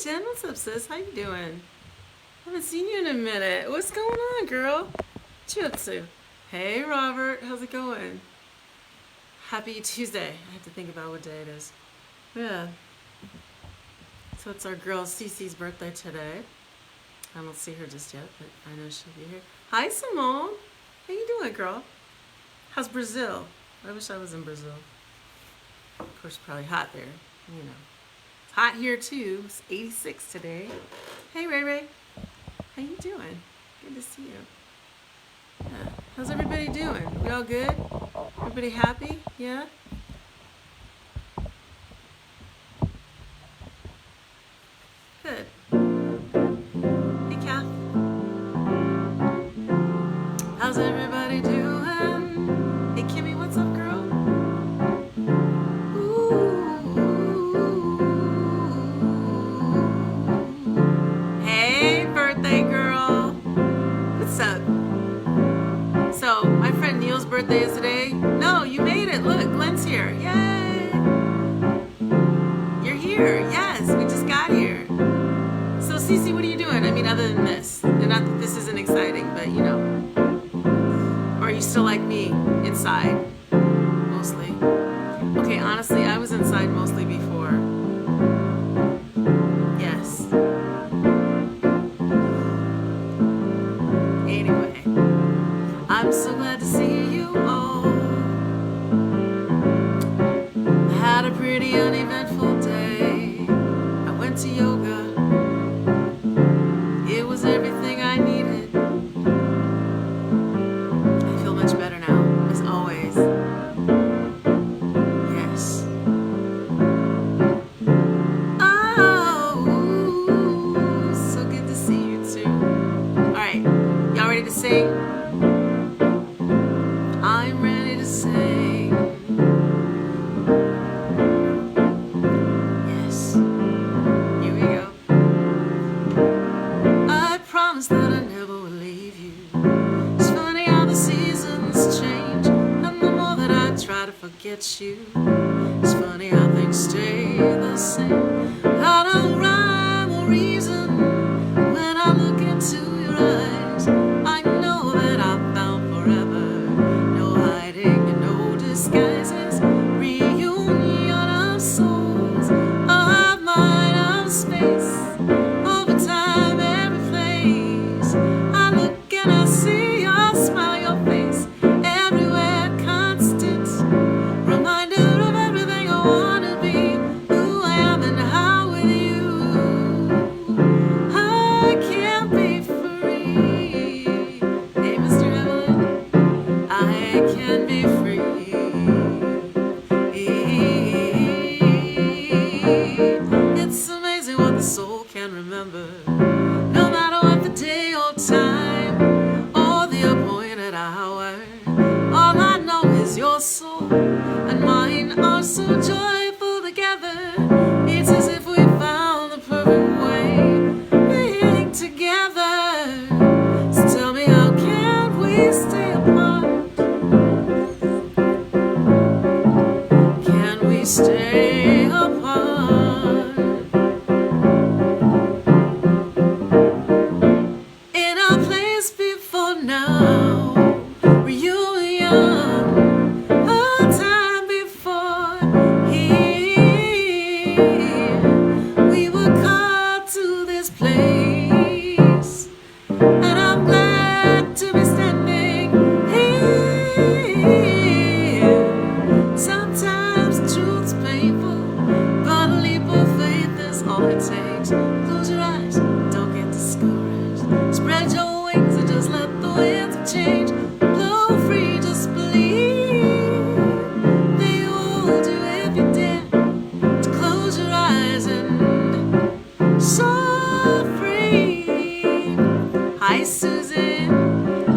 Jen, what's up, sis? How you doing? Haven't seen you in a minute. What's going on, girl? What you up to? Hey, Robert. How's it going? Happy Tuesday. I have to think about what day it is. Yeah. So it's our girl Cece's birthday today. I don't see her just yet, but I know she'll be here. Hi, Simone. How you doing, girl? How's Brazil? I wish I was in Brazil. Of course, probably hot there, you know. It's hot here too. It's 86 today. Hey, Ray Ray. How you doing? Good to see you. Yeah. How's everybody doing? We all good? Everybody happy? Yeah? Good. Hey, Kath. How's everybody doing? Hey, Kimmy, what's up, girl? Hey, birthday girl. What's up? So, my friend Neil's birthday is today. No, you made it. Look, Glenn's here. Yay! You're here. Yes, we just got here. So, Cece, what are you doing? I mean, other than this. And not that this isn't exciting, but you know. Or are you still like me, inside? Mostly. Okay, honestly, I was inside mostly before. Yes. Anyway, I'm so glad to see you all. I had a pretty uneventful day. I went to yoga. It was everything I needed. I feel much better now, as always. Yes. Oh, so good to see you too. Alright, y'all ready to sing? I'm ready to sing. Yes. Here we go. I promise that I never will leave you. It's funny how the seasons change, and the more that I try to forget you, it's funny how things stay the same. I don't rhyme or reason when I look into your eyes. I know that I've found forever, no hiding and no disguises. Reunion of souls, of mind, of space, over time, every place. I look and I see your smile, your face, everywhere constant. Reminder of everything I wanna be, who I am and how with you I can be free. Hey, Mr. Evelyn, I can be free. It's amazing what the soul can remember, no matter what the day or time or the appointed hour. All I know is your soul and mine are so joyful together. It's as if we found the perfect way being together. So tell me, how can we stay apart? Can we stay apart? In our place before now, reunion, a time before here. We were called to this place, and I'm glad to be standing here. Sometimes the truth's painful, but a leap of faith is all it takes. Close your eyes, don't get discouraged. Spread your wings and just let the winds of change blow free. Just believe they will hold you if you dare to close your eyes and so free. Hi, Susan.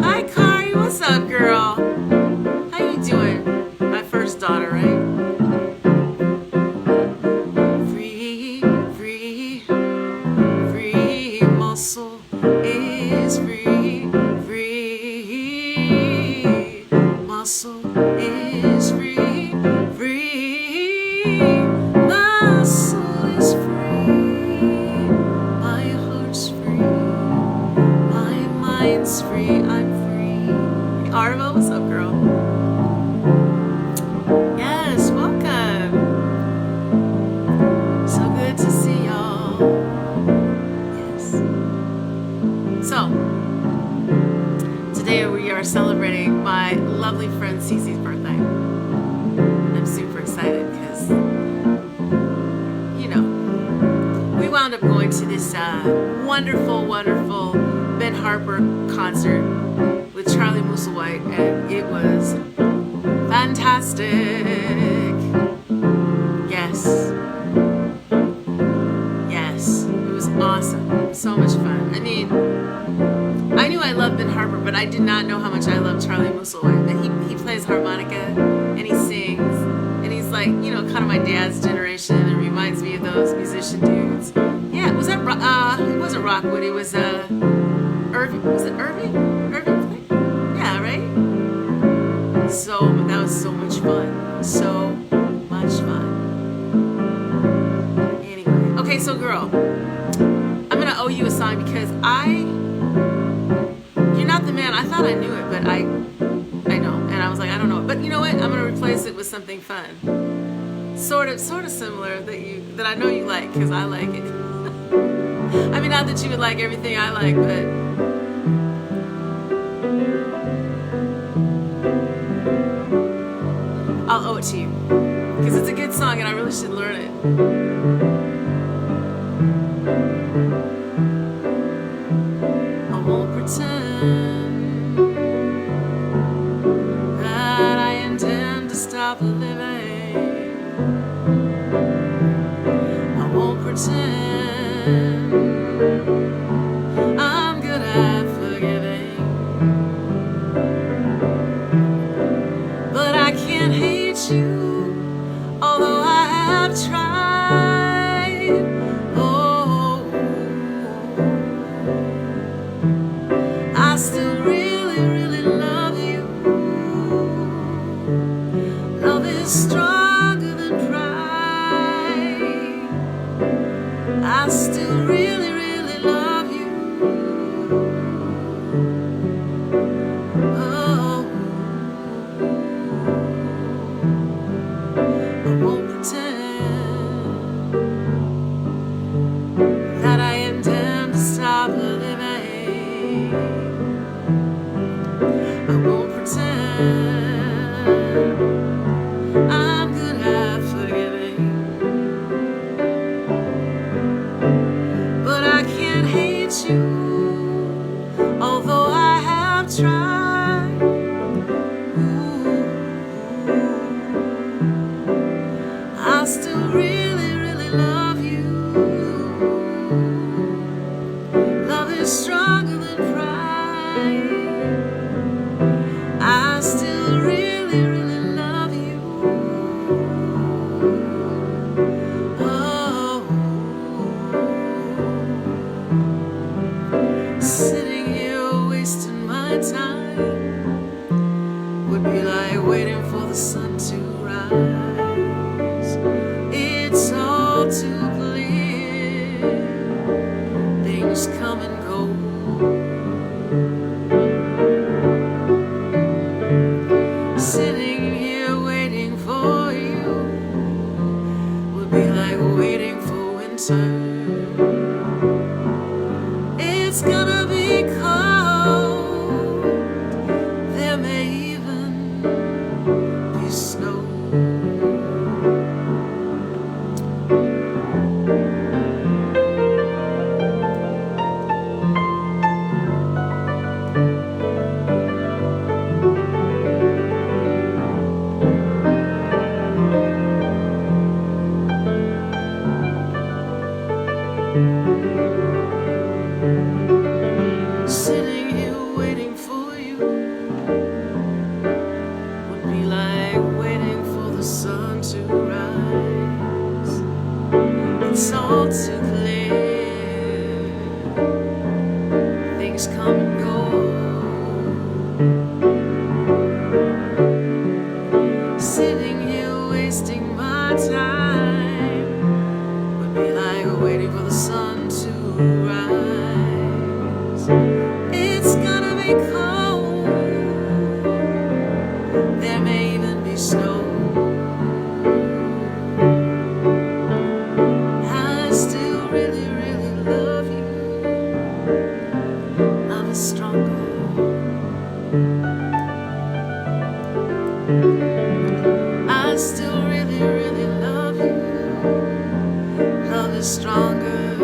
Hi, Kari. What's up, girl? How you doing? My first daughter, right? Free, free, free. My soul is free, free. My soul is free, free. My soul is free. are celebrating my lovely friend Cece's birthday. I'm super excited because, you know, we wound up going to this wonderful, wonderful Ben Harper concert with Charlie Musselwhite, and it was fantastic. Yes. Yes. It was awesome. So much fun. I mean, I knew I loved Ben Harper, but I did not know how much I loved Charlie Musselwhite. But he plays harmonica and he sings, and he's like, you know, kind of my dad's generation. It reminds me of those musician dudes. Yeah, was that it wasn't Rockwood, it was Irving. Was it Irving? Irving? Yeah, right? So that was so much fun. So much fun. Anyway, okay, so girl, I'm gonna owe you a song because you're not the man. I thought I knew it, but I don't, and I was like, I don't know it. But you know what? I'm gonna replace it with something fun, sort of similar that I know you like, because I like it. I mean, not that you would like everything I like, but I'll owe it to you because it's a good song and I really should learn it. I won't pretend that I intend to stop living. I won't pretend I'm good at forgiving, but I can't hate you, although I have tried. Oh, I still really, really love you. Love is stronger than pride. I still really, really love you. Oh, I won't pretend that I intend to stop living. I won't pretend I'm good at forgiving, but I can't hate you, although I have tried. Ooh, I still really, really love you. Love is stronger than pride. I still really, really love you. Oh, sitting here wasting my time would be like waiting for the sun to rise. It's all too clear. Things come and go. Sitting here waiting for you would be like waiting for winter. It's gonna be cold. There may even be snow. Sitting here waiting for you would be like waiting for the sun to rise. It's all too clear. Things come and go. Sitting here wasting my time would be like waiting for the sun to rise. It's gonna be cold. There may even be snow. I still really, really love you. Love is stronger. I still really, really love you. Love is stronger.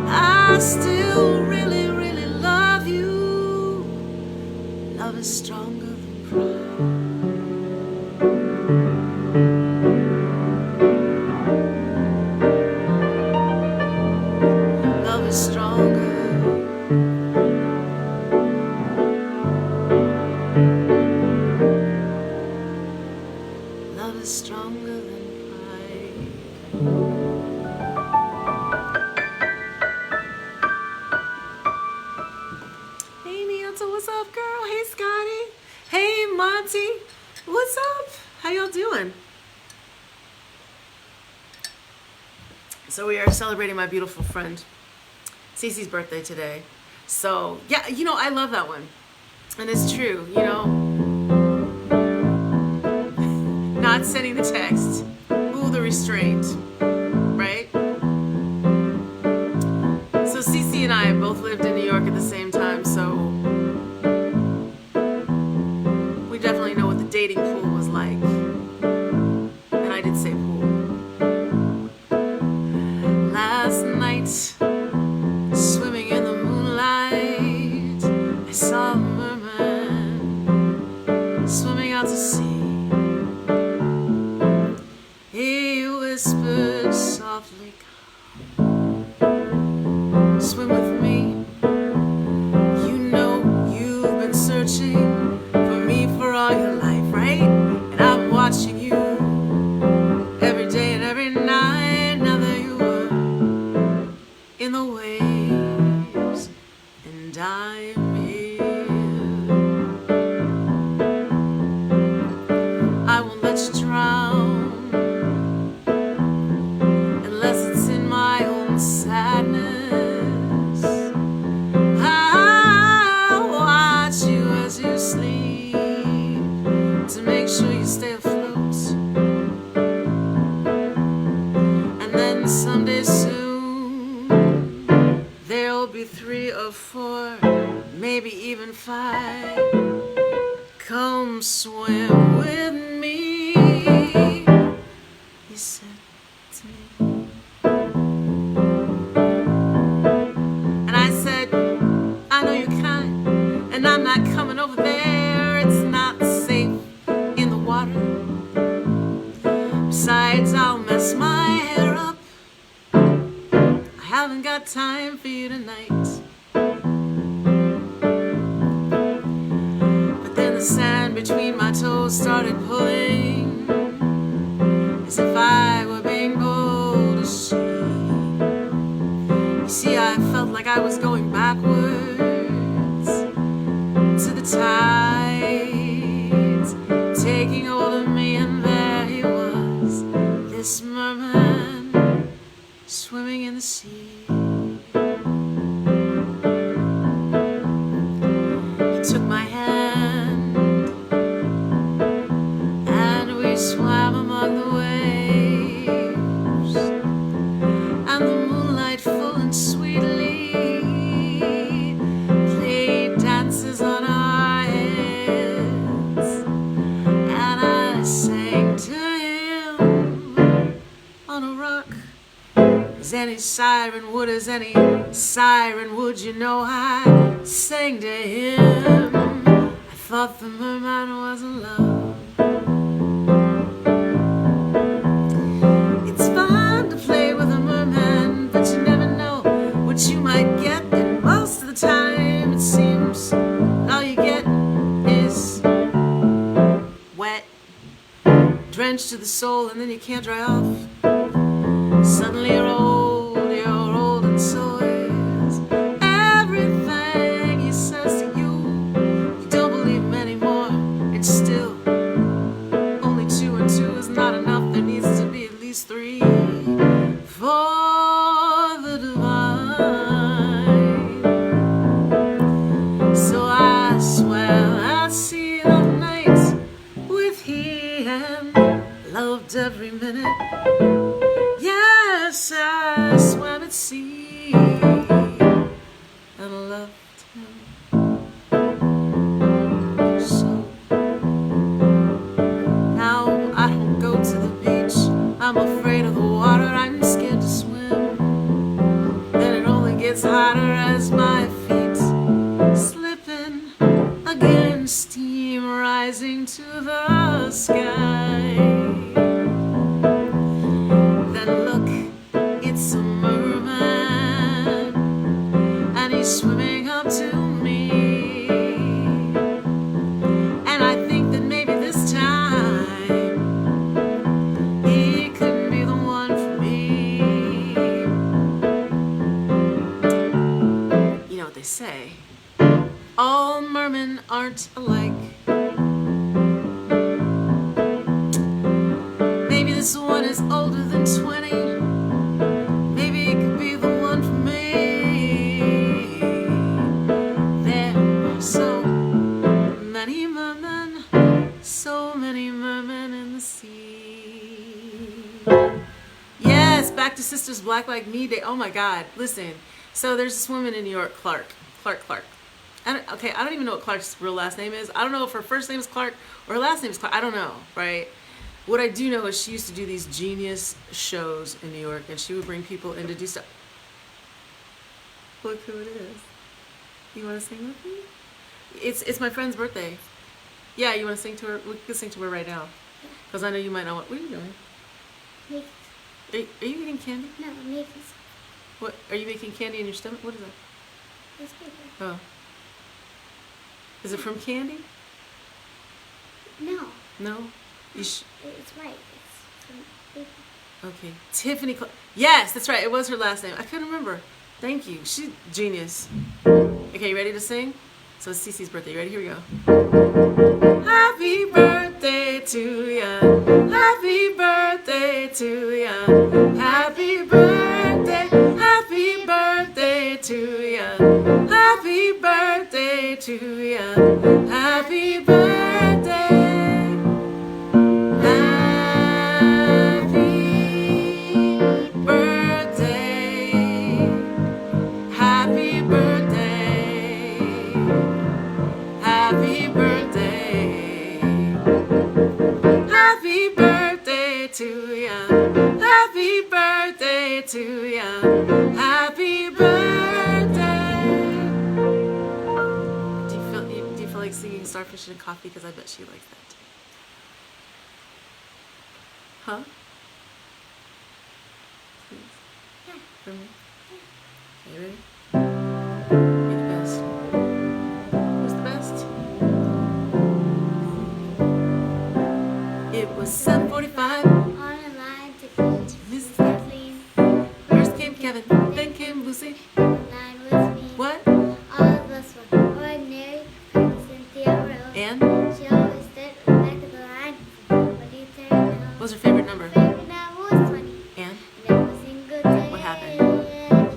I still really, really love you. Love is stronger than pride. Love is stronger. Love is stronger than pride. Hey Nancy, what's up, girl? Hey Scotty. Hey Monty, what's up? How y'all doing? So we are celebrating my beautiful friend Cece's birthday today. So yeah, you know, I love that one. And it's true, you know. Not sending the text. Ooh, the restraint. Right? So Cece and I both lived in New York at the same time, so we definitely know what the dating pool was like. And I did say pool. Last night, swimming in the moonlight, I saw a merman swimming out to sea. He whispered softly, swim with me. You know you've been searching for me for all your life, right? And I'm watching you every day and every night. Now that you are in the waves and I'm here, I won't let you drown unless it's in my own sadness. I'll watch you as you sleep to make sure you stay afloat. And then someday soon there'll be 3 or 4, maybe even 5. Come swim with me, he said to me. And I said, I know you're kind, and I'm not coming over there. It's not safe in the water. Besides, I'll mess my hair up. I haven't got time for you tonight. But then the sand between my toes started pulling, as if I were being pulled to sea. You see, I felt like I was going backwards to the tides taking hold of me, and there he was, this merman swimming in the sea. He took my hand and we swam among the waves, and the moonlight full and sweetly played dances on our heads, and I sang to him on a rock. As any siren would, as any siren would, you know, I sang to him. I thought the merman was in love. It's fun to play with a merman, but you never know what you might get. And most of the time it seems all you get is wet, drenched to the soul, and then you can't dry off. Suddenly you're old, and so is everything he says to you. You don't believe him anymore, and still only 2 and 2 is not enough. There needs to be at least 3 for the divine. So I swam at sea that night with him, loved every minute. Yes, I steam rising to the sky. Then look, it's a merman, and he's swimming up to me. And I think that maybe this time he could be the one for me. You know what they say, all mermen aren't alike. Maybe this one is older than 20. Maybe it could be the one for me. There are so many mermen, so many mermen in the sea. Yes, back to Sisters Black Like Me Day. Oh my God, listen. So there's this woman in New York, Clark. I don't even know what Clark's real last name is. I don't know if her first name is Clark or her last name is Clark. I don't know, right? What I do know is she used to do these genius shows in New York, and she would bring people in to do stuff. Look who it is. You want to sing with me? It's my friend's birthday. Yeah, you want to sing to her? We can sing to her right now. Because I know you might not want... What are you doing? Making. Are you eating candy? No, I'm making something. What? Are you making candy in your stomach? What is that? It's paper. Oh. Is it from candy? No. No? It's right. It's from paper. Okay. Tiffany yes, that's right. It was her last name. I couldn't remember. Thank you. She's genius. Okay, you ready to sing? So it's Cece's birthday. You ready? Here we go. Happy birthday to ya. Happy birthday to ya. Happy birthday. Happy birthday to ya. Happy birthday to ya. Happy birthday. Happy birthday. Happy birthday. Happy birthday to ya. Happy birthday to ya. Happy birthday. Do you feel like singing Starfish and Coffee? Because I bet she likes that too. Huh? Yeah. For me? Okay, ready? You're the best. Who's the best? It was 7:45. On a line to Mrs. Kathleen. First came Kevin, then came Lucy. The line was me. What? All of us were ordinary. Cynthia Rose. And? She always stood at the back of the line. What do you turn now? What was her favorite number? Favorite number was 20. And? Every single day. What happened?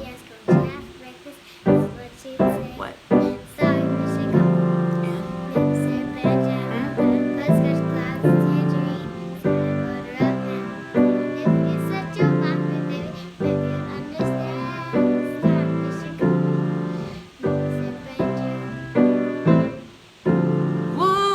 Yes, go to have breakfast. This is what she would say. What? Sorry, Michigan Company. And? Maybe say a better job. Butterscotch clouds, tangerine. So I order up now. If you're such a mocker, baby, maybe you'll understand. Sorry, Michigan Company. Maybe say a better job. Whoa!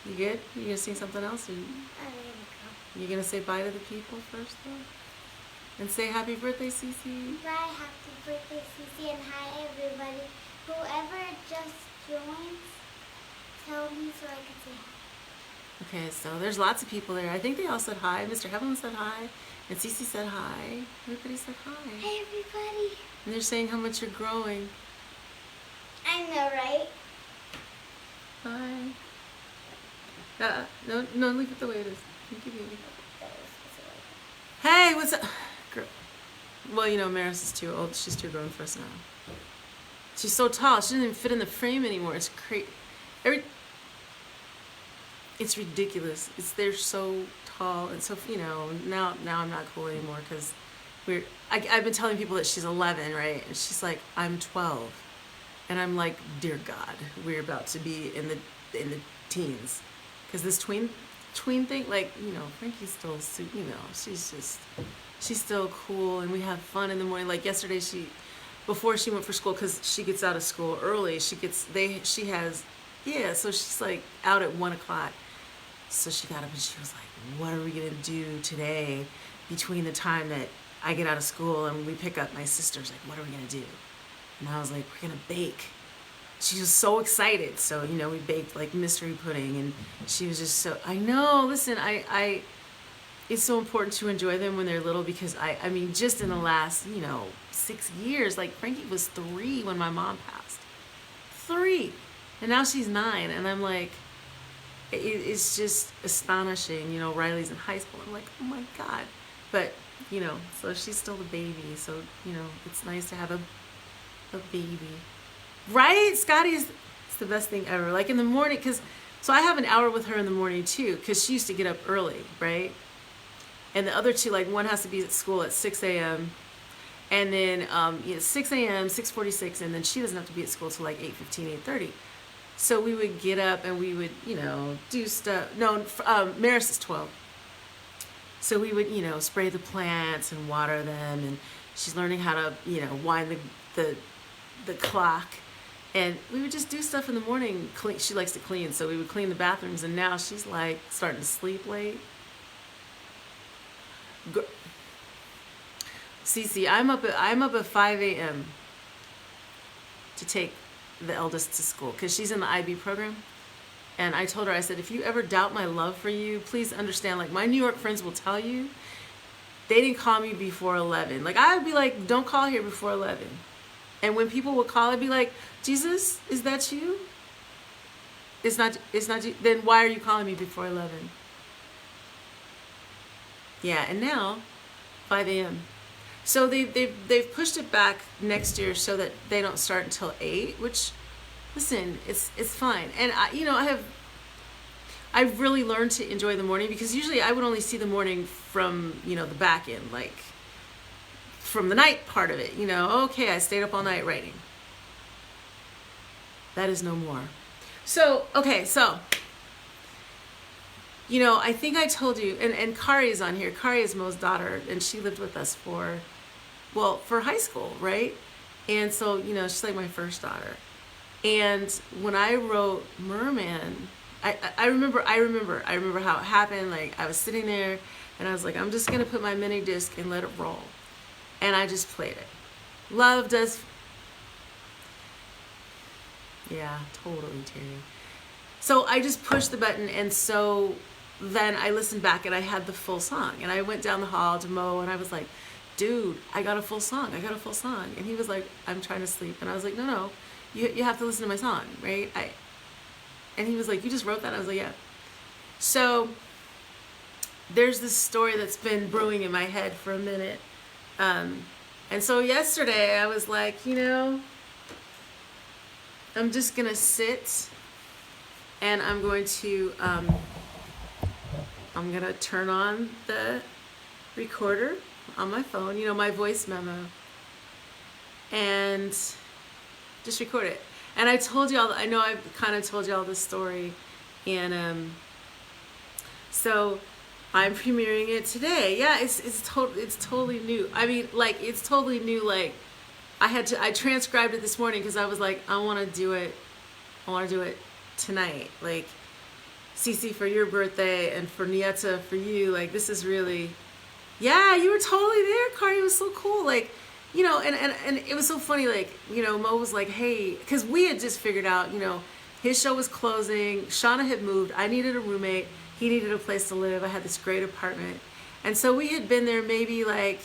You good? You gonna sing something else? Or I'm gonna you gonna say bye to the people first, though? And say happy birthday, Cece. go. Bye, happy birthday, Cece, and hi, everybody. Whoever just joins, tell me so I can say hi. Okay, so there's lots of people there. I think they all said hi. Mr. Heaven said hi, and Cece said hi. Everybody said hi. Hey, everybody. And they're saying how much you're growing. I know, right? Hi. No, leave it the way it is. Thank you, baby. Hey, what's up? Girl. Well, you know, Maris is too old. She's too grown for us now. She's so tall. She doesn't even fit in the frame anymore. It's crazy. It's ridiculous. They're so tall and so, you know, now I'm not cool anymore because I've been telling people that she's 11, right? And she's like, I'm 12. And I'm like, dear God, we're about to be in the teens. Because this tween thing, like, you know, Frankie's still, you know, she's still cool, and we have fun in the morning. Like yesterday, before she went for school, because she gets out of school early, so she's like out at 1 o'clock. So she got up and she was like, what are we gonna do today between the time that I get out of school and we pick up my sisters? Like, what are we gonna do? And I was like, we're gonna bake. She was so excited. So, you know, we baked like mystery pudding, and she was just so, I know, listen, it's so important to enjoy them when they're little, because I mean, just in the last, you know, 6 years, like Frankie was 3 when my mom passed. 3. And now she's 9. And I'm like, it's just astonishing. You know, Riley's in high school. I'm like, oh my God. But, you know, so she's still the baby. So, you know, it's nice to have a baby. Right? Scotty it's the best thing ever. Like in the morning, so I have an hour with her in the morning too, because she used to get up early, right? And the other two, like one has to be at school at 6 a.m. And then 6 a.m., 6:46, and then she doesn't have to be at school till like 8:15, 8:30. So we would get up and we would, you know, do stuff. No, Maris is 12. So we would, you know, spray the plants and water them, and she's learning how to, you know, wind the clock. And we would just do stuff in the morning. She likes to clean, so we would clean the bathrooms, and now she's like starting to sleep late. Cece, I'm up at 5 a.m. to take the eldest to school because she's in the IB program. And I told her, I said, if you ever doubt my love for you, please understand, like my New York friends will tell you, they didn't call me before 11. Like I would be like, don't call here before 11. And when people would call, I'd be like, Jesus, is that you? It's not you. Then why are you calling me before 11? Yeah, and now, 5 a.m. So they've pushed it back next year so that they don't start until 8, which, listen, it's fine. And I've really learned to enjoy the morning, because usually I would only see the morning from, you know, the back end, like from the night part of it, you know, okay, I stayed up all night writing. That is no more. So, okay, so, you know, I think I told you, and Kari is on here. Kari is Mo's daughter, and she lived with us for high school, right? And so, you know, she's like my first daughter. And when I wrote Merman, I remember how it happened. Like I was sitting there and I was like, I'm just gonna put my mini disc and let it roll. And I just played it. Love does, yeah, totally, Terry. So I just pushed the button, and so then I listened back and I had the full song. And I went down the hall to Mo and I was like, dude, I got a full song. And he was like, I'm trying to sleep. And I was like, no, you have to listen to my song, right? And he was like, you just wrote that? I was like, yeah. So there's this story that's been brewing in my head for a minute. And so yesterday I was like, you know, I'm just gonna sit and I'm going to turn on the recorder on my phone, you know, my voice memo, and just record it. And I told y'all, I know I've kind of told y'all this story, and so I'm premiering it today. Yeah, it's totally new. I mean, like, it's totally new. Like, I transcribed it this morning because I was like, I want to do it tonight. Like, Cece, for your birthday, and for Nieta, for you, like, this is really, yeah, you were totally there, Cardi. It was so cool. Like, you know, and it was so funny, like, you know, Mo was like, hey, because we had just figured out, you know, his show was closing, Shauna had moved, I needed a roommate, he needed a place to live, I had this great apartment. And so we had been there maybe like,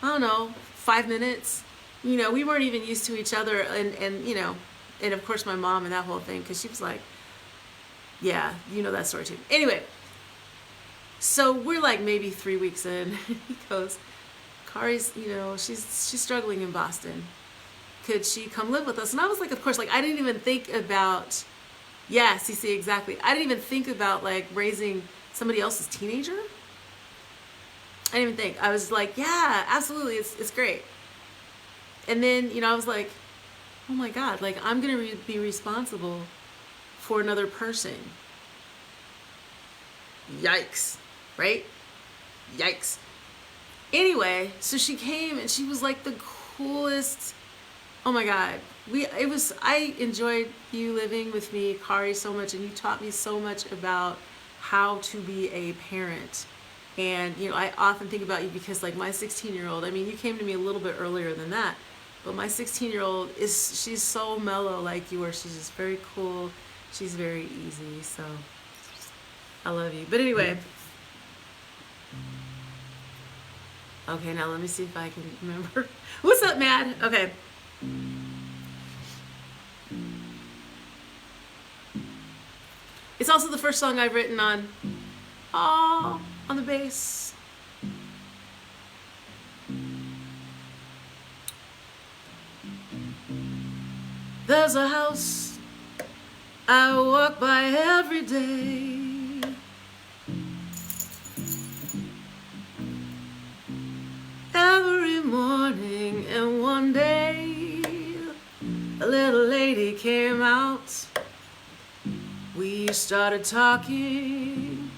I don't know, 5 minutes. You know, we weren't even used to each other, and you know, and of course my mom and that whole thing, because she was like, yeah, you know that story too. Anyway, so we're like maybe 3 weeks in. He goes, Kari's, you know, she's struggling in Boston. Could she come live with us? And I was like, of course, like I didn't even think about, yeah, CC, exactly. I didn't even think about like raising somebody else's teenager. I didn't even think. I was like, yeah, absolutely, it's great. And then, you know, I was like, oh my God, like I'm gonna be responsible for another person. Yikes, right? Yikes. Anyway, so she came and she was like the coolest. Oh my God. I enjoyed you living with me, Kari, so much, and you taught me so much about how to be a parent. And, you know, I often think about you because like my 16-year-old, I mean, you came to me a little bit earlier than that, but my 16-year-old she's so mellow like you are. She's just very cool. She's very easy. So I love you. But anyway, okay, now let me see if I can remember. What's up, Mad? Okay. It's also the first song I've written on the bass. There's a house I walk by every day. Every morning, and one day a little lady came out. We started talking.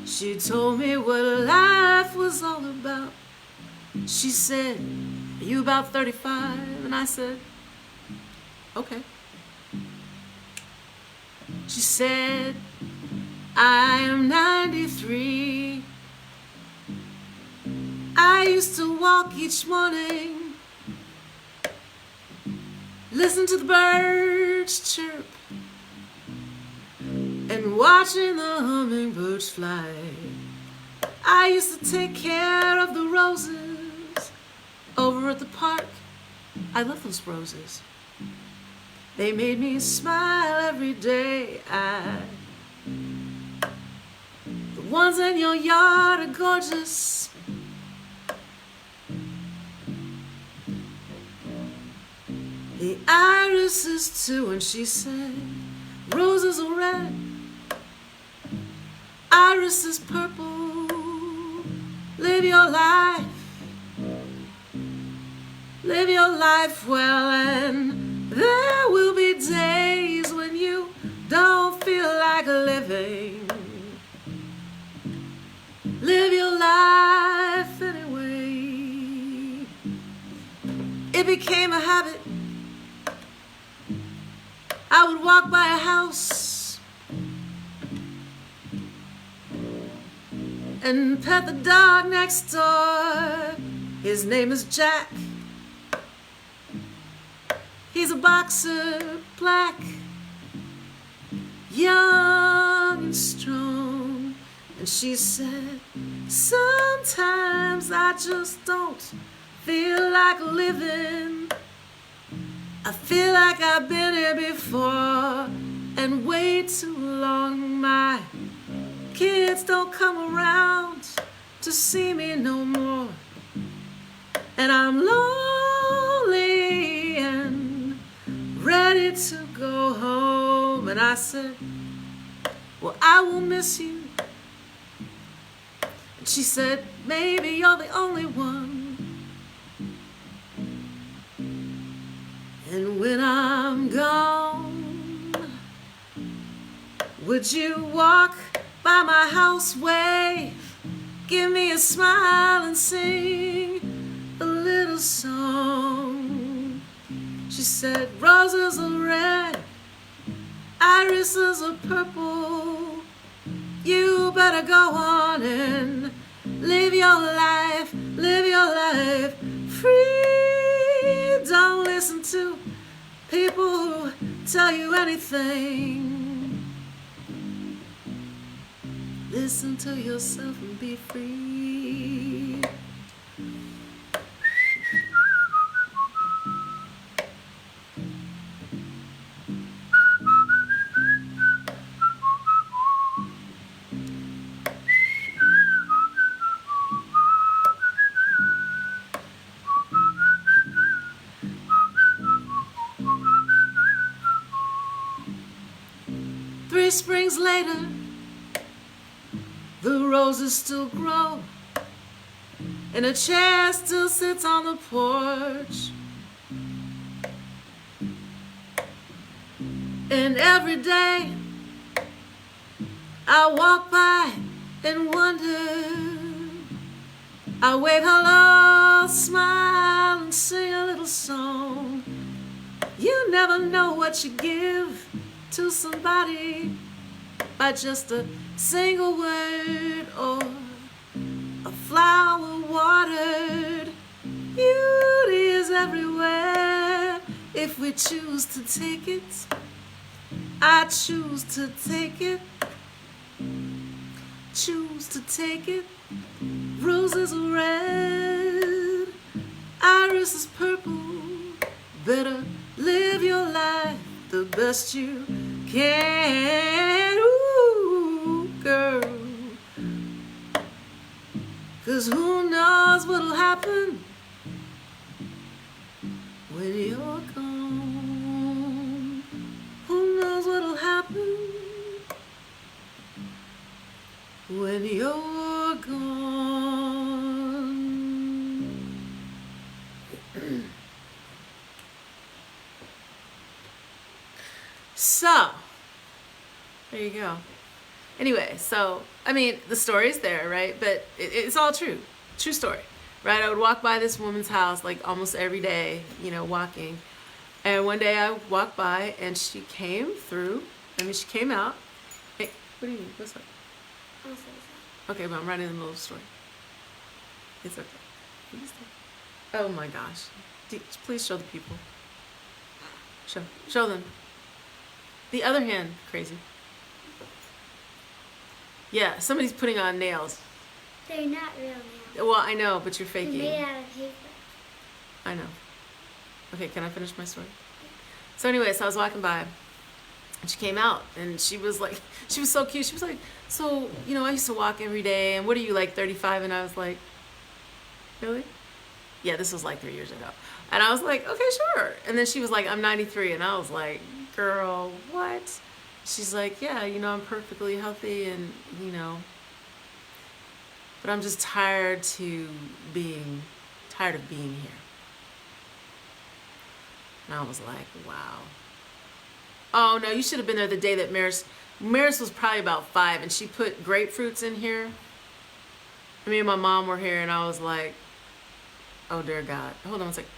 She told me what life was all about. She said, are you about 35? And I said, okay. She said, I am 93. I used to walk each morning, listen to the birds chirp, and watching the hummingbirds fly. I used to take care of the roses over at the park. I love those roses. They made me smile every day. The ones in your yard are gorgeous. The irises too. And she said, roses are red, iris is purple. Live your life well, and there will be days when you don't feel like living. Live your life anyway. It became a habit. I would walk by a house and pet the dog next door. His name is Jack. He's a boxer, black, young and strong. And she said, sometimes I just don't feel like living. I feel like I've been here before and way too long. My kids don't come around to see me no more, and I'm lonely and ready to go home. And I said, well, I will miss you. And she said, maybe you're the only one. And when I'm gone, would you walk by my house, wave, give me a smile and sing a little song? She said, roses are red, irises are purple. You better go on and live your life free. Don't listen to people who tell you anything. Listen to yourself and be free. Three springs later, the roses still grow, and a chair still sits on the porch. And every day I walk by and wonder. I wave hello, smile, and sing a little song. You never know what you give to somebody by just a single word or a flower watered. Beauty is everywhere if we choose to take it. I choose to take it. Choose to take it. Roses are red, iris is purple. Better live your life the best you can, ooh, girl. 'Cause who knows what'll happen when you're gone. Who knows what'll happen when you're gone. So, there you go. Anyway, so, I mean, the story's there, right? But it's all true. True story, right? I would walk by this woman's house like almost every day, you know, walking. And one day I walked by and she came through. I mean, she came out. Hey, what do you mean? What's up? Okay, but I'm right in the middle of the story. It's okay. Oh my gosh. Please show the people. Show them. The other hand, crazy. Yeah, somebody's putting on nails. They're not real nails. Well, I know, but you're They're faking. made out of paper. I know. Okay, can I finish my story? So anyway, so I was walking by and she came out and she was like, she was so cute. She was like, so, you know, I used to walk every day and what are you, like 35? And I was like, really? Yeah, this was like 3 years ago. And I was like, okay, sure. And then she was like, I'm 93. And I was like, girl, what? She's like, yeah, you know, I'm perfectly healthy and, you know, but I'm just tired of being here. And I was like, wow. Oh no, you should have been there the day that Maris was probably about 5 and she put grapefruits in here. Me and my mom were here and I was like, oh dear God. Hold on one second.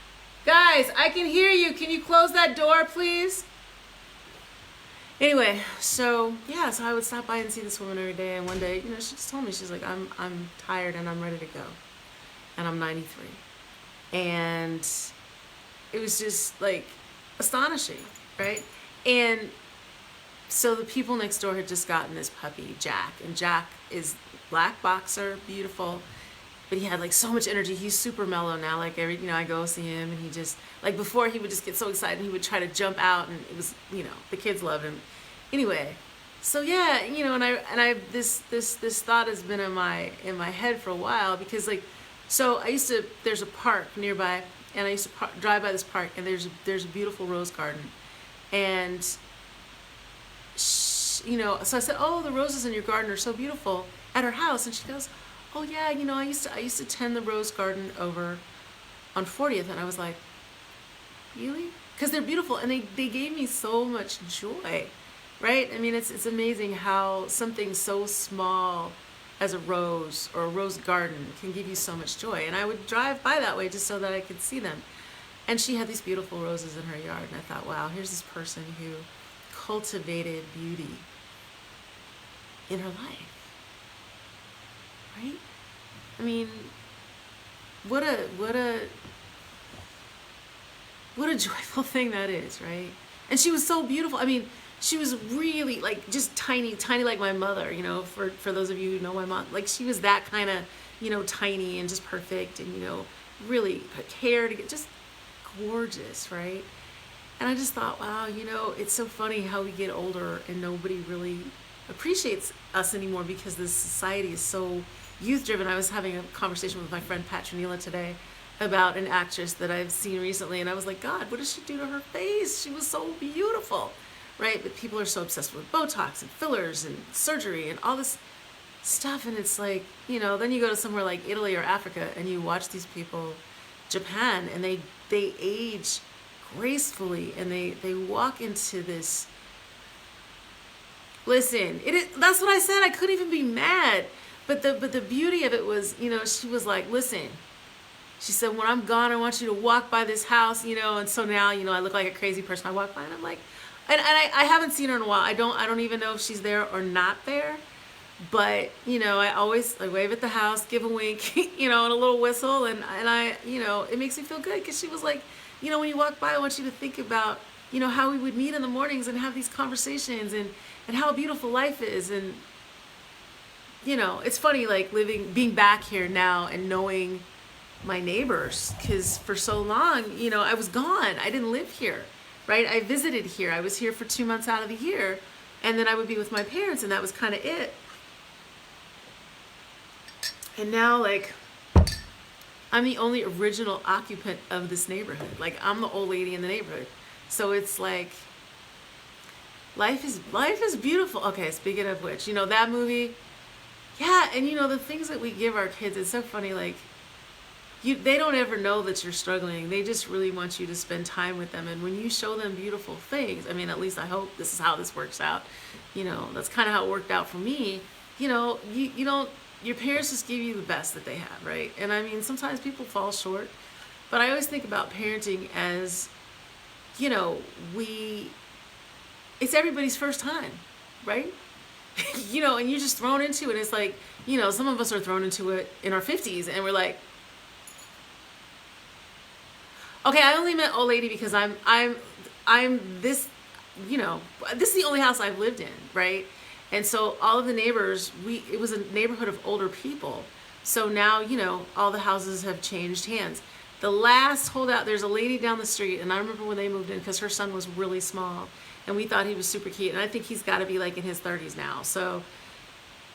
Guys, I can hear you. Can you close that door, please? Anyway, so yeah, so I would stop by and see this woman every day, and one day, you know, she just told me, she's like, I'm tired and I'm ready to go. And I'm 93. And it was just like astonishing, right? And so the people next door had just gotten this puppy, Jack, and Jack is black boxer, beautiful, but he had like so much energy. He's super mellow now. Like every, you know, I go see him and he just, like before he would just get so excited and he would try to jump out and it was, you know, the kids loved him. Anyway, so yeah, you know, and I this thought has been in my head for a while because like, so there's a park nearby and I used to drive by this park and there's a beautiful rose garden. And you know, so I said, oh, the roses in your garden are so beautiful at her house. And she goes, oh yeah, you know, I used to tend the rose garden over on 40th. And I was like, really? Because they're beautiful and they gave me so much joy, right? I mean, it's amazing how something so small as a rose or a rose garden can give you so much joy. And I would drive by that way just so that I could see them. And she had these beautiful roses in her yard. And I thought, wow, here's this person who cultivated beauty in her life, right? I mean, what a joyful thing that is, right? And she was so beautiful. I mean, she was really like just tiny like my mother, you know, for those of you who know my mom. Like she was that kind of, you know, tiny and just perfect and, you know, really hair to get just gorgeous, right? And I just thought, wow, you know, it's so funny how we get older and nobody really appreciates us anymore because this society is so youth driven. I was having a conversation with my friend Patronila today about an actress that I've seen recently, and I was like, God, what did she do to her face? She was so beautiful, right? But people are so obsessed with Botox and fillers and surgery and all this stuff, and it's like, you know, then you go to somewhere like Italy or Africa and you watch these people, Japan, and they age gracefully, and they walk into this. Listen, that's what I said. I couldn't even be mad, but the beauty of it was, you know, she was like, listen, she said, when I'm gone, I want you to walk by this house, you know. And so now, you know, I look like a crazy person. I walk by and I'm like, and I haven't seen her in a while. I don't even know if she's there or not there. But, you know, I wave at the house, give a wink, you know, and a little whistle. And I, you know, it makes me feel good because she was like, you know, when you walk by, I want you to think about, you know, how we would meet in the mornings and have these conversations and how beautiful life is. And, you know, it's funny, like being back here now and knowing my neighbors, because for so long, you know, I was gone. I didn't live here, right? I visited here. I was here for 2 months out of the year, and then I would be with my parents, and that was kind of it. And now, like, I'm the only original occupant of this neighborhood. Like, I'm the old lady in the neighborhood. So it's like, life is beautiful. Okay, speaking of which, you know, that movie, yeah, and you know, the things that we give our kids, it's so funny, like, they don't ever know that you're struggling. They just really want you to spend time with them. And when you show them beautiful things, I mean, at least I hope this is how this works out. You know, that's kind of how it worked out for me. You know, you don't, your parents just give you the best that they have, right? And I mean, sometimes people fall short, but I always think about parenting as, you know, it's everybody's first time, right? You know, and you're just thrown into it. It's like, you know, some of us are thrown into it in our 50s and we're like, okay, I only meant old lady because I'm this, you know, this is the only house I've lived in, right? And so all of the neighbors, it was a neighborhood of older people. So now, you know, all the houses have changed hands. The last holdout, there's a lady down the street, and I remember when they moved in because her son was really small, and we thought he was super cute, and I think he's got to be like in his 30s now. So,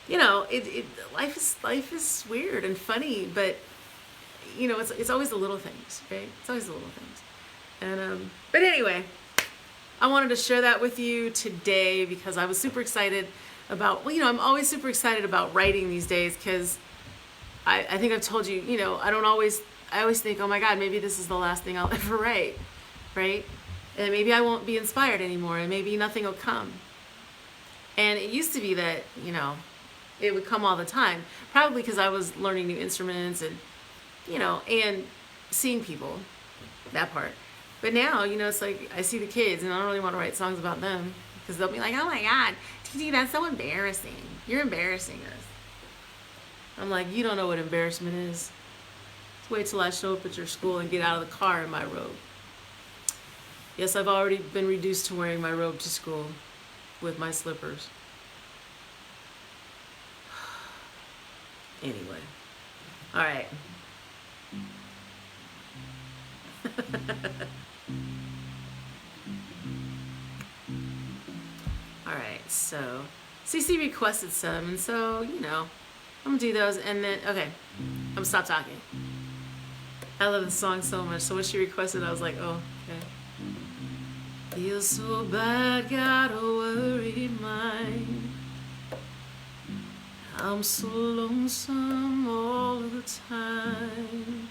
you know, life is weird and funny, but you know, it's always the little things, right? It's always the little things. And but anyway, I wanted to share that with you today because I was super excited about, well, you know, I'm always super excited about writing these days because I think I've told you, you know, I always think, oh my God, maybe this is the last thing I'll ever write, right? And maybe I won't be inspired anymore, and maybe nothing will come. And it used to be that, you know, it would come all the time, probably because I was learning new instruments and, you know, and seeing people, that part. But now, you know, it's like I see the kids and I don't really want to write songs about them because they'll be like, oh my God, TT, that's so embarrassing. You're embarrassing us. I'm like, you don't know what embarrassment is. Just wait till I show up at your school and get out of the car in my robe. Yes, I've already been reduced to wearing my robe to school with my slippers. Anyway, all right. All right, so CC requested some, and so, you know, I'm gonna do those, and then, okay, I'm gonna stop talking. I love the song so much, so when she requested, I was like, oh, okay. Feel so bad, got a worried mind. I'm so lonesome all the time.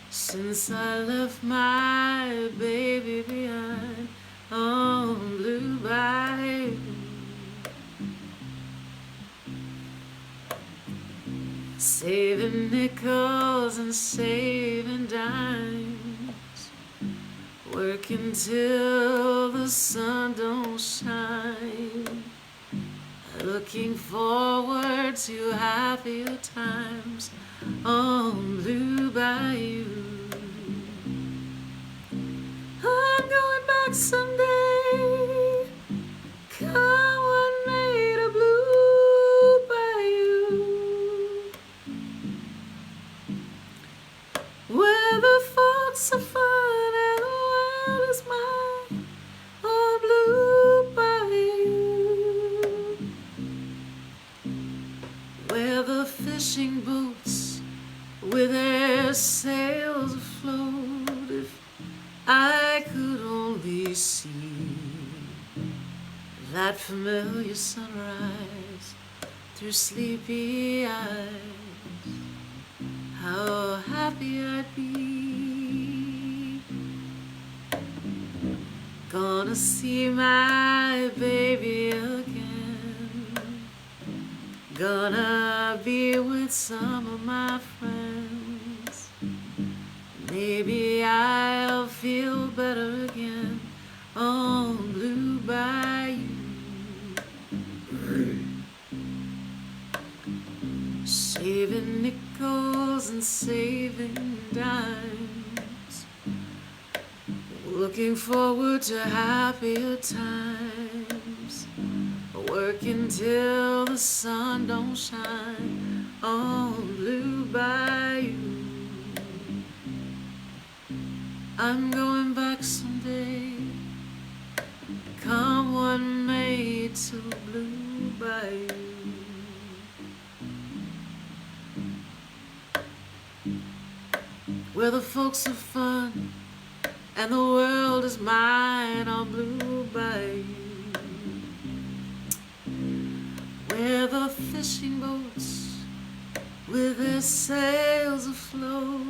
Since I left my baby behind on Blue Bayou, saving nickels and saving dimes, Working till the sun don't shine, looking forward to happier times on Blue Bayou. I'm going back someday, come what may to Blue Bayou, where the folks are fun and the world is mine on Blue Bayou, where the fishing boats with their sails afloat. If I could only see that familiar sunrise through sleepy eyes, how happy I'd be. Gonna see my baby again, gonna be with some of my friends. Maybe I'll feel better again on Blue Bayou. Saving nickels and saving dimes, looking forward to happier times, working till the sun don't shine on Blue Bayou. I'm going back someday, come what may, to Blue Bayou. Where the folks are fun and the world is mine on Blue Bayou, where the fishing boats with their sails afloat.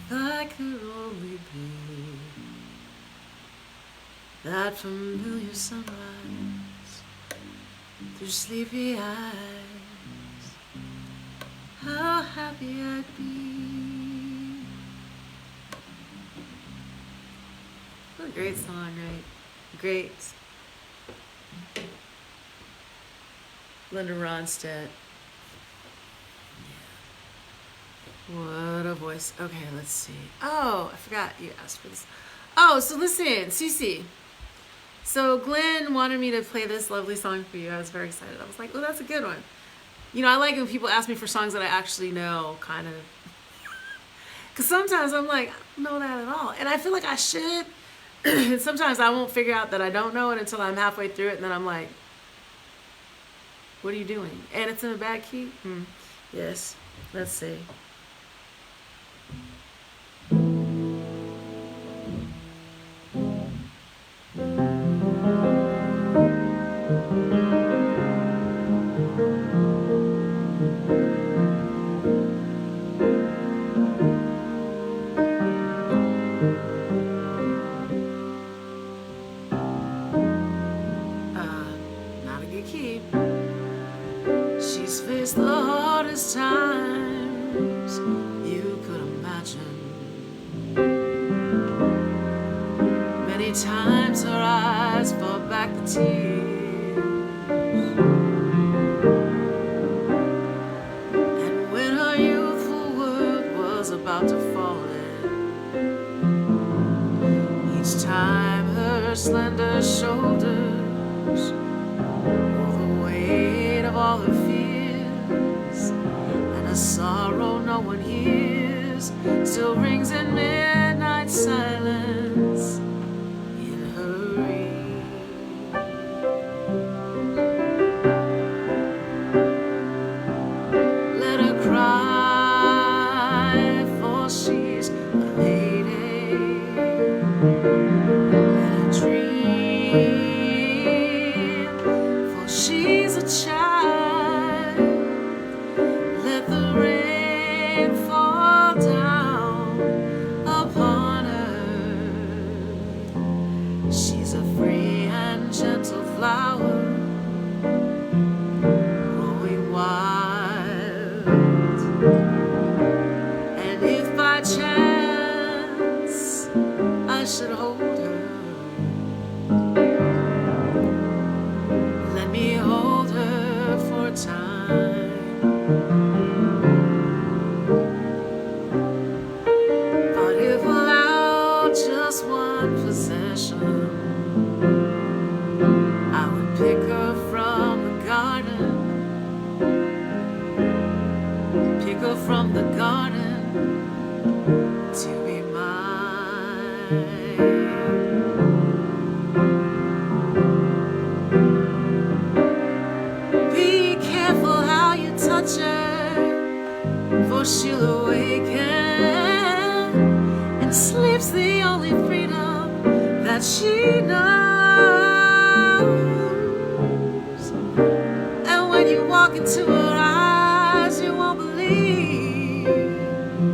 If I could only be that familiar sunrise through sleepy eyes, how happy I'd be. What a great song, right? Great. Linda Ronstadt. What a voice. Okay, let's see. Oh, I forgot you asked for this. Oh, so listen, Cece. So Glenn wanted me to play this lovely song for you. I was very excited. I was like, oh, that's a good one. You know, I like when people ask me for songs that I actually know, kind of. Because sometimes I'm like, I don't know that at all. And I feel like I should. And sometimes I won't figure out that I don't know it until I'm halfway through it. And then I'm like, what are you doing? And it's in a bad key? Yes. Let's see. She's faced the hardest times you could imagine. Many times her eyes fought back the tears, and when her youthful world was about to fall in, each time her slender shoulders bore the weight of all her fears, and a sorrow no one hears still rings in midnight silence in her ears. Let her cry, for she's a lady. Let her dream, for she's a child. Let the rain fall down upon her she knows. And when you walk into her eyes, you won't believe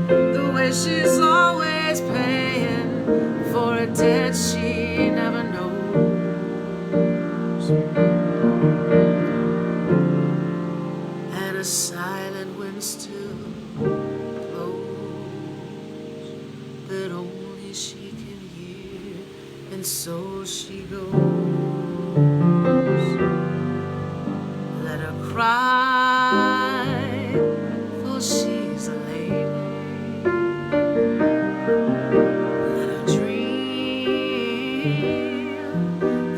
the way she's always paying for a debt she never knows. And a silent wind still blows that only she can hear, and so she goes. Let her cry, for she's a lady. Let her dream,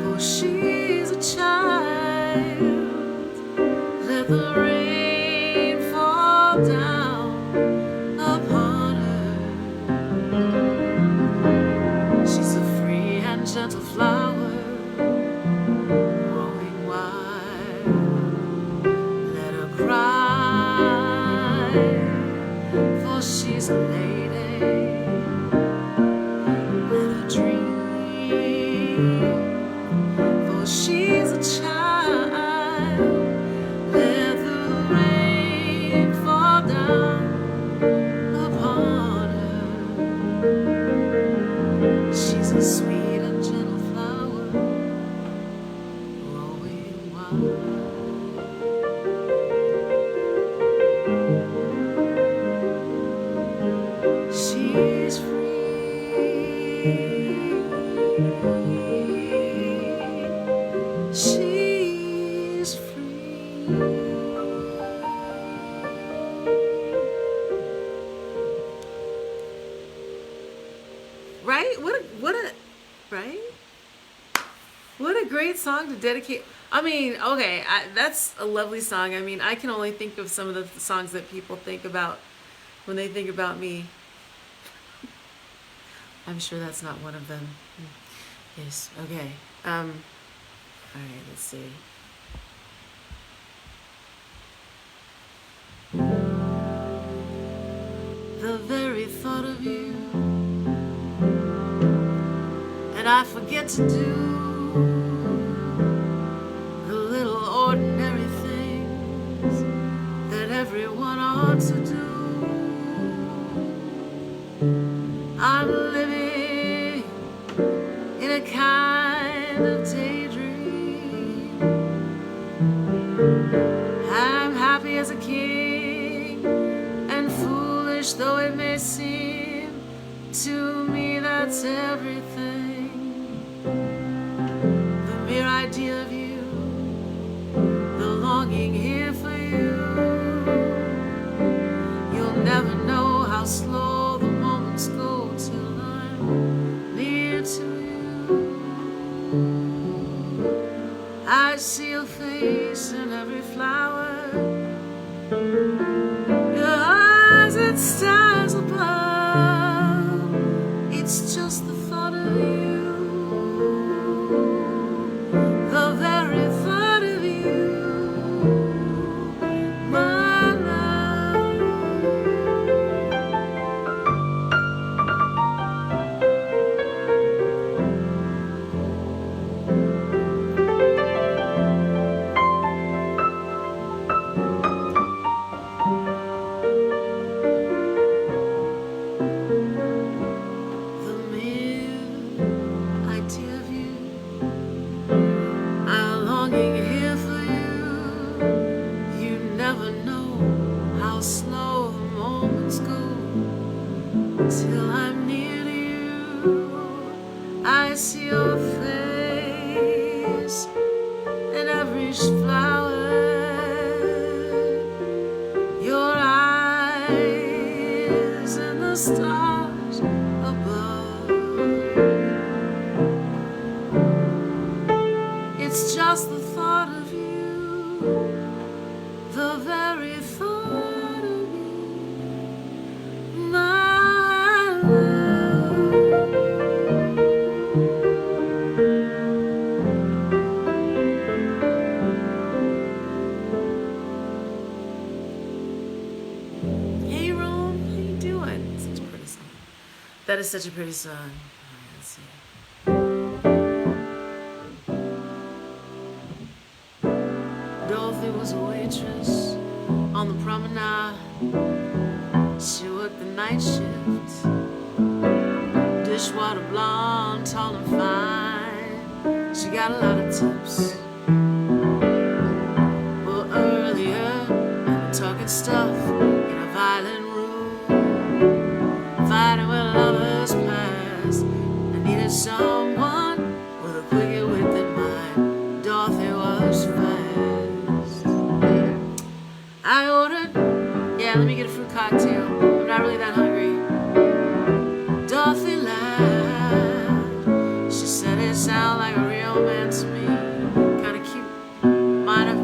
for she's a child. Let the rain fall down upon her. She's a free and gentle flower, growing wild. Let her cry, for she's a lady. Let her dream, for she's a child. Let the rain fall down upon her. She's a sweet and gentle flower, growing wild. She's free. She's free. Right? Right? What a great song to dedicate. I mean, okay, that's a lovely song. I mean, I can only think of some of the songs that people think about when they think about me. I'm sure that's not one of them. Yes, okay. All right, let's see. The very thought of you, and I forget to do the little ordinary things that everyone ought to do. I'm living in a kind of daydream. I'm happy as a king, and foolish though it may seem, to me that's everything. The mere idea of you, the longing here for you. You'll never know how slow the moments go till I'm near to you. I see your face in every flower, your eyes and stars above. It's just the thought of you, the very thought of you, my love. The mere idea of you, I'm longing here for you. You never know how slow the moments go till I'm near to you. I see your face in every flower, your eyes and the stars above. It's just the thought of you, the very thought of you, my love. Hey Rome, how you doing? Such a pretty song. That is such a pretty song. All right, let's see. Dorothy was a waitress on the promenade. She worked the night shift. Dishwater blonde, tall and fine. She got a lot of tips. Well, earlier, they were talking stuff in a violent room, fighting with lovers past. I needed someone with a quicker wit than mine. Dorothy was fast. I ordered, yeah, let me get a fruit cocktail. I'm not really that hungry. Dorothy laughed. She said it sounded like a real man to me. Kinda cute. Minor,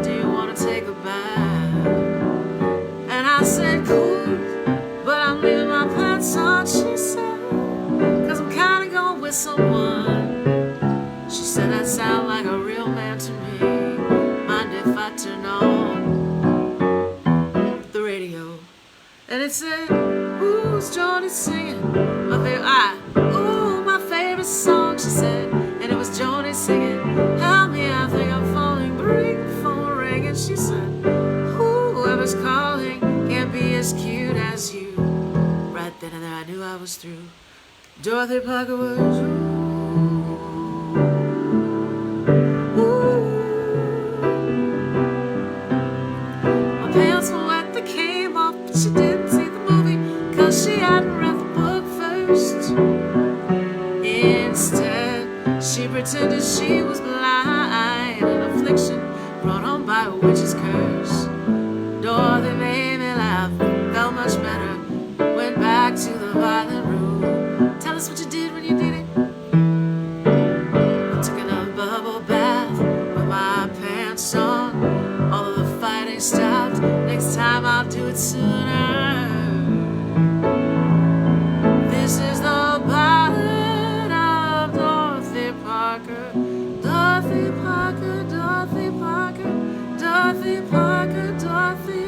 do you wanna take a bath? And I said, cool, but I'm leaving my pants on, she said, 'cause I'm kinda going with someone. She said that sounded like a real man to me. Mind if I turn on the radio? And it said, who's Johnny singing? My favorite song, she said. And it was Johnny singing, help me, I think I'm falling. Bring the phone ring. And she said, whoever's calling can't be as cute as you. Right then and there I knew I was through. Dorothy Parker was my pants were wet, they came off, but she didn't see the movie, 'cause she hadn't read the book first. Instead, she pretended she was blind, an affliction brought on by a witch's curse. Dorothy made me laugh, felt much better, went back to the violent room. Tell us what you did when you did it. I took another bubble bath with my pants on. All of the fighting stopped. Next time I'll do it sooner. This is the ballad of Dorothy Parker. Dorothy Parker, Dorothy Parker, Dorothy Parker, Dorothy.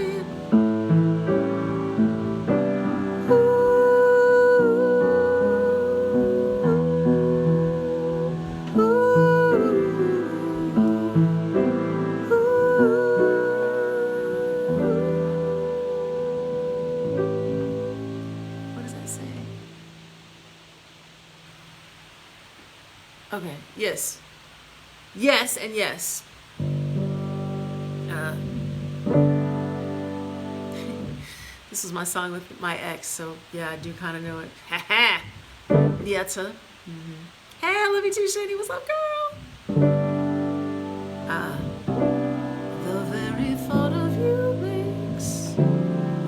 What does that say? Okay, yes. Yes and yes. This was my song with my ex, so yeah, I do kind of know it. Ha ha! Yetta. Hey, I love you too, Shady. What's up, girl? The very thought of you makes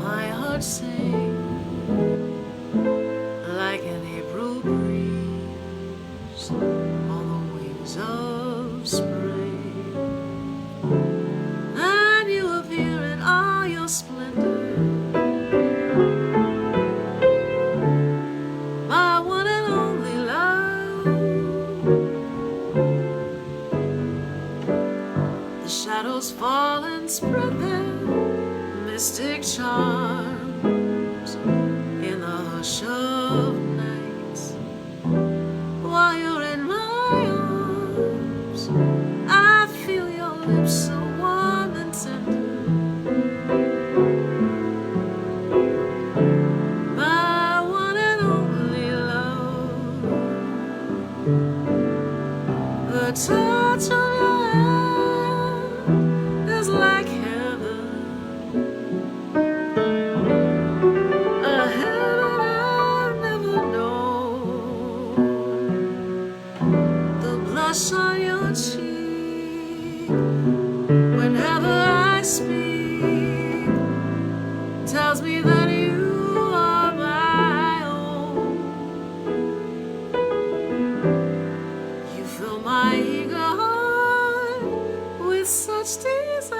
my heart sing like an April breeze on the wings of spring. And you appear in all your splendor, my one and only love. The shadows fall and spread their mystic charms in the hush of night. While you're in my arms, I feel your lips so warm and tender. My one and only love. The touch of your hand is like heaven, a heaven I've never known. The blush on your cheek whenever I speak tells me that you are my own. You fill my eager heart with such desire.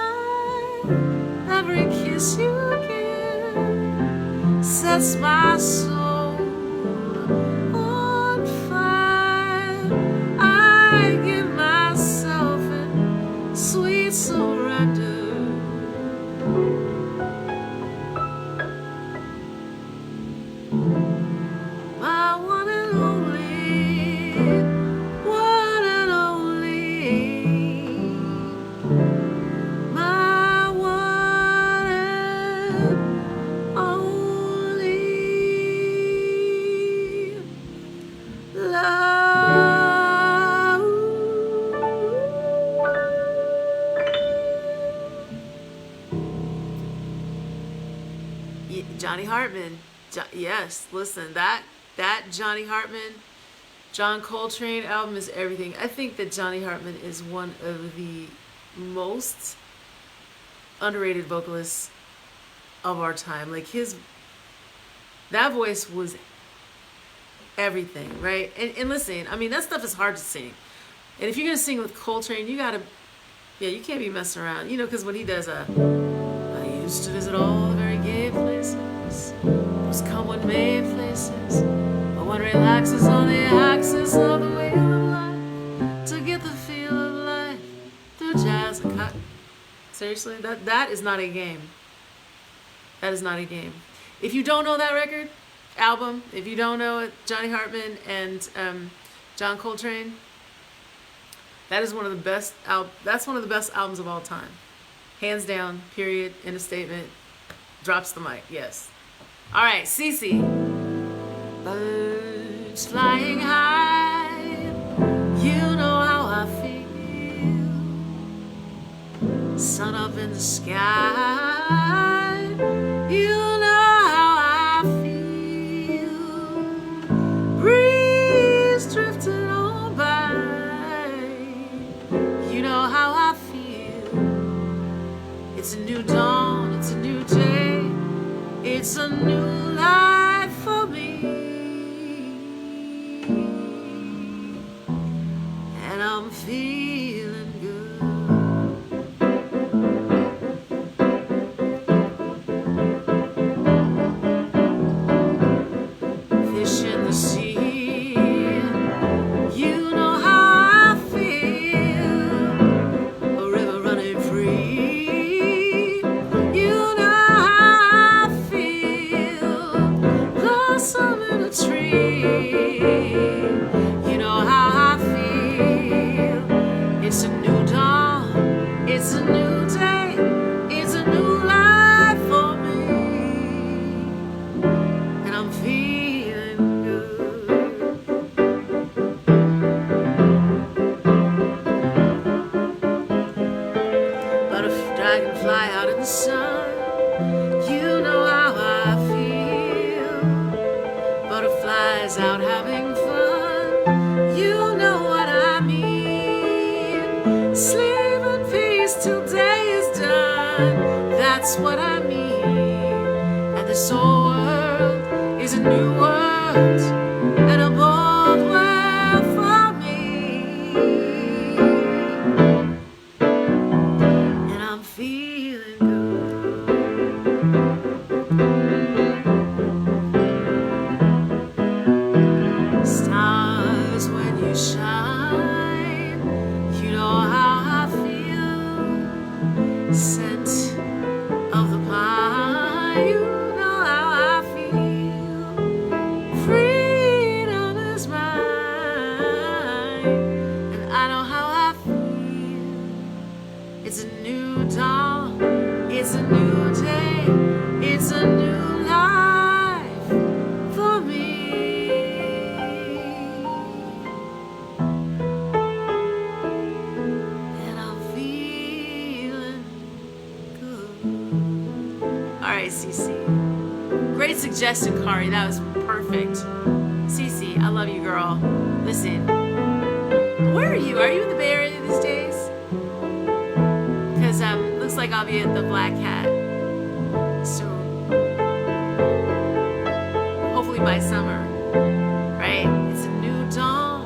Every kiss you give sets my soul on fire. I give myself in sweet surrender. My one and only, one and only. Johnny Hartman. Yes, listen, that Johnny Hartman, John Coltrane album is everything. I think that Johnny Hartman is one of the most underrated vocalists of our time. Like that voice was everything, right? And listen, I mean, that stuff is hard to sing. And if you're gonna sing with Coltrane, you can't be messing around, because when he does I used to visit all the very gay places, those common-made places, but one relaxes on the axis of the wheel of life to get the feel of life through jazz and cut. Seriously, that is not a game. That is not a game. If you don't know that album, if you don't know it, Johnny Hartman and John Coltrane, that is one of the best. That's one of the best albums of all time, hands down. Period. End of statement. Drops the mic. Yes. All right, Cece. Birds flying high, you know how I feel. Sun up in the sky, you know how I feel. Breeze drifting on by, you know how I feel. It's a new dawn, it's a new day, it's a new life for me. And I'm feeling good. Fish in the sea, you know how I feel. A river running free, you know how I feel. Blossom in a tree, you know how I feel. It's a new dawn, it's a new day, it's a new life for me. And I'm feeling good. But if dragonfly out in the sun, you know how I feel. Butterflies out having fun, you know what I mean. Sleep in peace till day is done, that's what I mean. And this whole world is a new world, and a bold world for me. And I'm feeling good. Stars when you shine, you know how I feel. Scent of the pine, you know how I feel. Freedom is mine, and I know how I feel. It's a new dawn, it's a new day, it's a new life for me. And I'm feeling good. All right, Cece. Great suggestion, Kari. That was perfect. Cece, I love you, girl. Listen, where are you? Are you in the Bay Area these days? Because looks like I'll be at the Black Hat soon. Hopefully by summer, right? It's a new dawn,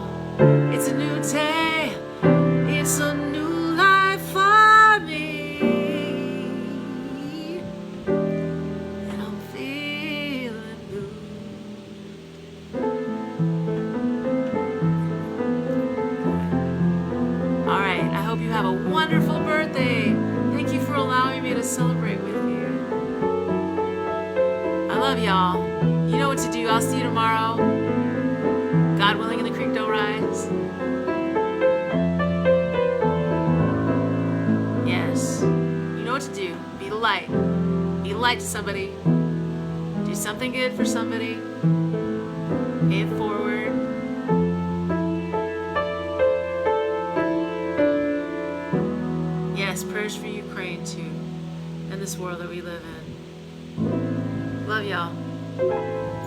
it's a new day, it's a new life for me. And I'm feeling good. All right, I hope you have a wonderful birthday. Thank you for allowing me to celebrate with you. I love y'all. You know what to do. I'll see you tomorrow. God willing, and the creek don't rise. Yes. You know what to do. Be the light. Be the light to somebody. Do something good for somebody. Pay it forward. Yes, prayers for Ukraine too, and this world that we live in. Love y'all.